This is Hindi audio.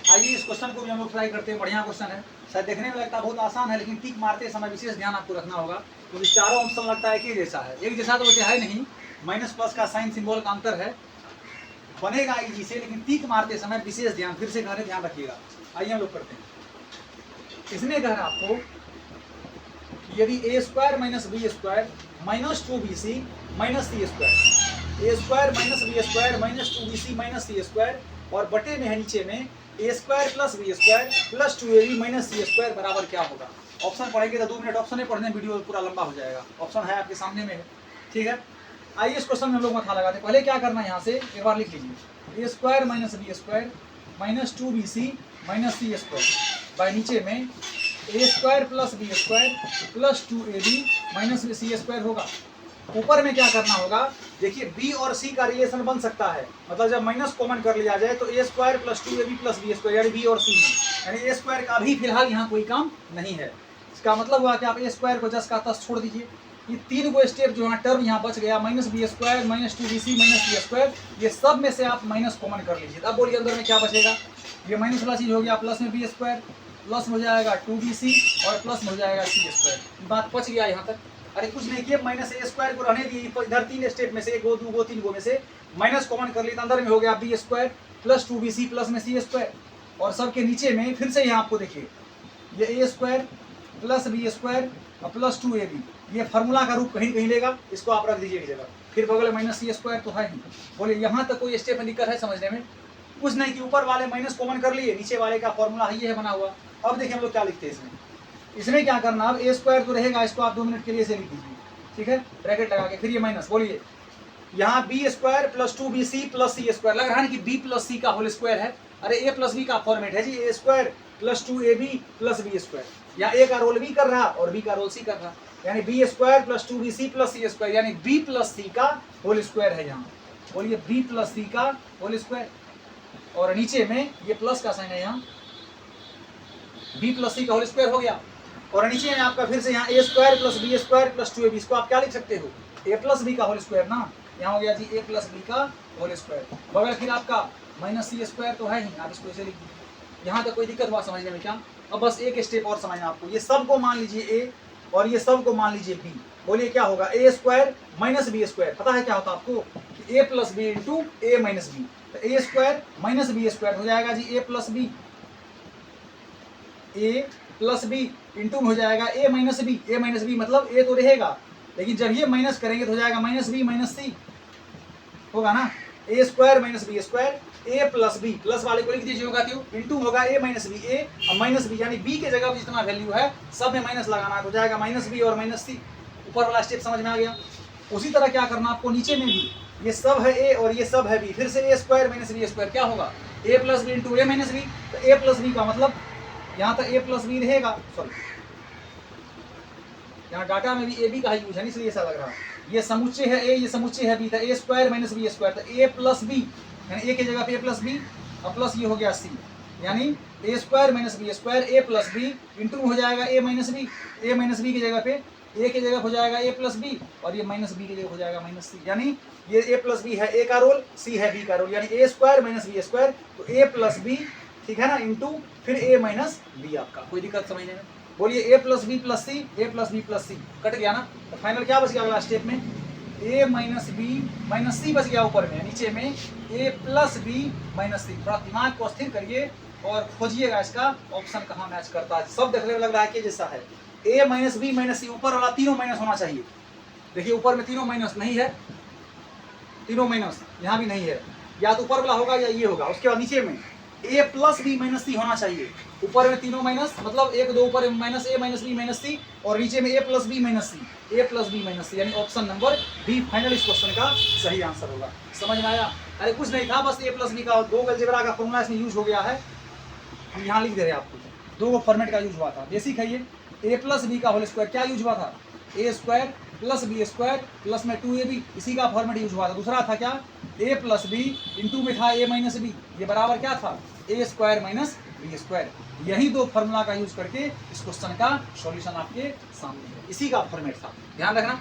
आइए इस क्वेश्चन को भी हम लोग ट्राई करते हैं। बढ़िया क्वेश्चन है, शायद देखने में लगता है बहुत आसान है, लेकिन टिक मारते समय विशेष ध्यान आपको रखना होगा, क्योंकि चारों ऑप्शन लगता है कि जैसा है। एक जैसा तो वैसे है नहीं, माइनस प्लस का साइन सिंबल का अंतर है, बनेगा इजी से, लेकिन टिक मारते समय विशेष ध्यान, फिर से कह रहे ध्यान रखिएगा। आइए हम लोग करते हैं। इसमें कह रहा आपको यदि a square minus b square minus 2bc minus c square, a square minus b square minus 2bc minus c square, और बटे में है नीचे में a square plus b square plus 2ab minus c square बराबर क्या होगा। ऑप्शन पढ़ेंगे तो 2 मिनट ऑप्शन ही पढ़ने वीडियो पूरा लंबा हो जाएगा। ऑप्शन है आपके सामने में है, ठीक है। आइए इस क्वेश्चन में हम लोग मथा लगाते हैं। पहले क्या करना है, यहाँ से एक बार लिख लीजिए, a square minus b square minus 2bc minus c square by नीचे में a square plus b square plus 2ab minus c square होगा। ऊपर में क्या करना होगा, देखिए b और c का रिलेशन बन सकता है, मतलब जब माइनस कॉमन कर लिया जाए तो a square plus 2ab plus b square, यानी b और c में, यानी ए स्क्वायर का भी फिलहाल यहाँ कोई काम नहीं है। इसका मतलब हुआ कि आप ए स्क्वायर को 10 का 10 छोड़ दीजिए। ये 3 गो स्टेप जो है टर्म यहाँ बच गया, minus b square minus 2bc minus c square, ये सब में से आप माइनस कॉमन कर लीजिए। अब बोलिए अंदर में क्या बचेगा, ये माइनस वाला चीज़ हो गया, प्लस में बी स्क्वायर, प्लस में हो जाएगा 2bc और प्लस में हो जाएगा सी स्क्वायर। बात बच गया यहाँ तक। अरे कुछ नहीं किए, माइनस ए स्क्वायर को रहने दिए, इधर 3 स्टेप में से 1 2 गो 3 गो में से माइनस कॉमन कर ली, तो अंदर में हो गया B square plus 2bc plus में सी स्क्वायर, और सबके नीचे में फिर से यहाँ आपको देखिए ये ए स्क्वायर प्लस बी स्क्वायर और प्लस 2ab, ये फार्मूला का रूप कहीं कहीं लेगा, इसको आप रख दीजिए एक जगह, फिर बगल में माइनस सी स्क्वायर तो है ही। बोले यहाँ तक कोई स्टेप में दिक्कत है समझने में? कुछ नहीं कि ऊपर वाले माइनस कॉमन कर लिए, नीचे वाले का फॉर्मूला है ये है बना हुआ। अब देखिए हम लोग क्या लिखते हैं इसमें क्या करना, अब ए स्क्वायर तो रहेगा, इसको आप 2 मिनट के लिए से लिख दीजिए, ठीक है, ब्रैकेट लगा के, फिर ये माइनस, बोलिए यहाँ b square plus 2bc plus c square, लग रहा है कि बी प्लस सी का होल स्क्वायर है। अरे ए प्लस बी का फॉर्मेट है जी, a square plus 2ab plus b square, या ए का रोल बी कर रहा और बी का रोल सी कर रहा, यानी b square plus 2bc plus c square, यानी बी प्लस सी का होल स्क्वायर है यहाँ। बोलिए बी प्लस सी का होल स्क्वायर, और नीचे में ये प्लस का साइन है यहाँ, बी प्लस सी का होल स्क्वायर हो गया, और नीचे में आपका फिर से यहाँ a square plus b square plus 2ab, इसको आप क्या लिख सकते हो, ए प्लस बी का होल स्क्वायर ना, यहाँ हो गया जी ए प्लस बी का होल स्क्वायर, बगल फिर आपका माइनस सी स्क्वायर तो है ही, आप इसको ऐसे लिख दीजिए। यहाँ तक कोई दिक्कत हुआ समझने में क्या? अब बस एक स्टेप और समझना आपको, ये सब को मान लीजिए ए और ये सब को मान लीजिए बी। बोलिए क्या होगा, ए स्क्वायर माइनस बी स्क्वायर, पता है क्या होता है आपको कि ए प्लस बी इंटू ए माइनस बी, तो a square minus b square हो जाएगा जी a plus B, A plus B into हो जाएगा ए माइनस बी, ए माइनस बी मतलब ए तो रहेगा, लेकिन जब ये माइनस करेंगे तो हो जाएगा माइनस बी माइनस सी, होगा ना, ए स्क्वायर माइनस बी स्क्वायर, ए प्लस बी, प्लस वाले को लिख दीजिए होगा क्यों, इंटू होगा ए माइनस बी, ए और माइनस बी, यानी बी के जगह पर जितना वैल्यू है सब में माइनस लगाना है, तो हो जाएगा माइनस बी और माइनस सी। ऊपर वाला स्टेप समझ में आ गया। उसी तरह क्या करना आपको, नीचे में भी ये सब है ए और ये सब है बी, फिर से ए स्क्वायर माइनस बी स्क्वायर क्या होगा, ए प्लस बी इंटू ए माइनस बी, तो ए प्लस बी का मतलब यहाँ तक ए प्लस बी रहेगा, सॉरी यहाँ डाटा में भी ए बी का यूज है इसलिए ऐसा लग रहा है, ये समुच्चय है ए, ये समुच्चय है बी, तो a square minus b square, तो ए प्लस बी, यानी ए की जगह पे ए प्लस बी और प्लस ये हो गया सी, यानी ए स्क्वायर माइनस बी स्क्वायर ए प्लस बी इंटू हो जाएगा ए माइनस बी, ए माइनस बी की जगह पे ए की जगह हो जाएगा ए प्लस बी और ये माइनस बी की जगह हो जाएगा माइनस सी, यानी ये ए प्लस बी है ए का रोल, सी है बी का रोल, यानी ए स्क्वायर माइनस बी स्क्वायर, तो ए प्लस बी, ठीक है ना, इंटू फिर ए माइनस बी। आपका कोई दिक्कत समझने में? बोलिए ए प्लस बी प्लस सी, ए प्लस बी प्लस सी, कट गया ना, तो फाइनल क्या बच गया अगला स्टेप में, ए माइनस बी माइनस सी बच गया ऊपर में, नीचे में ए प्लस बी माइनस सी। थोड़ा दिमाग को स्थिर करिए और खोजिएगा इसका ऑप्शन कहाँ मैच करता है। सब देखने में लग रहा है कि जैसा है, ए माइनस बी माइनस सी, ऊपर वाला तीनों माइनस होना चाहिए। देखिए ऊपर में तीनों माइनस नहीं है, तीनों माइनस यहाँ भी नहीं है, या तो ऊपर वाला होगा या ये होगा। उसके बाद नीचे में ए प्लस बी माइनस सी होना चाहिए, ऊपर में तीनों माइनस, मतलब एक दो ऊपर माइनस ए माइनस बी माइनस सी, और नीचे में ए प्लस बी माइनस सी, ए प्लस बी माइनस सी, यानी ऑप्शन नंबर बी फाइनल इस क्वेश्चन का सही आंसर होगा। समझ में आया? अरे कुछ नहीं था, बस ए प्लस बी का 2 अलजेब्रा का फॉर्मूला इसमें यूज हो गया है, हम यहाँ लिख दे रहे हैं आपको, 2 फॉर्मेट का यूज हुआ था। बेसिक है ये, ए प्लस बी का होल स्क्वायर क्या यूज हुआ था, a square plus b square plus में 2ab, इसी का फॉर्मेट यूज हुआ था। दूसरा था क्या, ए प्लस बी इंटू में था ए माइनस बी, ये बराबर क्या था, a square minus b square. यही 2 फॉर्मूला का यूज करके इस क्वेश्चन का सॉल्यूशन आपके सामने है, इसी का फॉर्मेट था, ध्यान रखना।